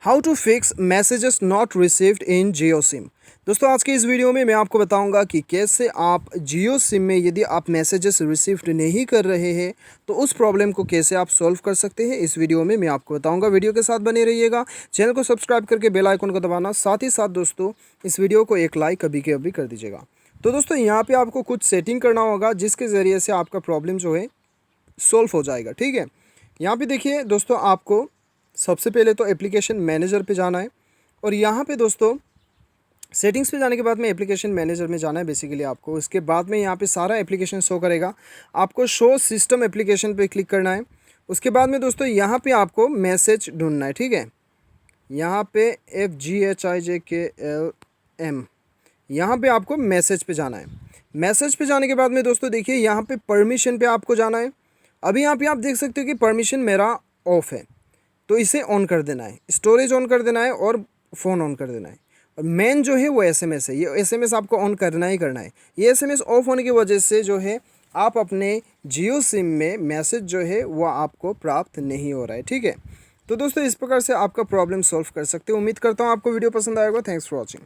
How to fix messages not received in Jio SIM. दोस्तों आज के इस वीडियो में मैं आपको बताऊंगा कि कैसे आप जियो सिम में यदि आप मैसेजेस रिसीव्ड नहीं कर रहे हैं तो उस प्रॉब्लम को कैसे आप सॉल्व कर सकते हैं। इस वीडियो में मैं आपको बताऊंगा, वीडियो के साथ बने रहिएगा। चैनल को सब्सक्राइब करके बेल आइकन को दबाना, साथ ही साथ दोस्तों इस वीडियो को एक लाइक कभी के अभी कर दीजिएगा। तो दोस्तों यहाँ पर आपको कुछ सेटिंग करना होगा जिसके ज़रिए से आपका प्रॉब्लम जो है सॉल्व हो जाएगा। ठीक है, यहाँ पे देखिए दोस्तों, आपको सबसे पहले तो एप्लीकेशन मैनेजर पे जाना है और यहाँ पे दोस्तों सेटिंग्स पे जाने के बाद में एप्लीकेशन मैनेजर में जाना है बेसिकली आपको। इसके बाद में यहाँ पे सारा एप्लीकेशन शो करेगा, आपको शो सिस्टम एप्लीकेशन पे क्लिक करना है। उसके बाद में दोस्तों यहाँ पे आपको मैसेज ढूंढना है। ठीक है, यहाँ पे FGHIJKLM यहाँ पे आपको मैसेज पे जाना है। मैसेज पे जाने के बाद में दोस्तों देखिए यहाँ पे परमिशन पे आपको जाना है। अभी यहाँ पे आप देख सकते हो कि परमिशन मेरा ऑफ है, तो इसे ऑन कर देना है, स्टोरेज ऑन कर देना है और फ़ोन ऑन कर देना है। और मेन जो है वो SMS है, ये SMS आपको ऑन करना ही करना है। ये SMS ऑफ होने की वजह से जो है आप अपने जियो सिम में मैसेज जो है वो आपको प्राप्त नहीं हो रहा है। ठीक है, तो दोस्तों इस प्रकार से आपका प्रॉब्लम सॉल्व कर सकते हो। उम्मीद करता हूँ आपको वीडियो पसंद आएगा। Thanks for watching.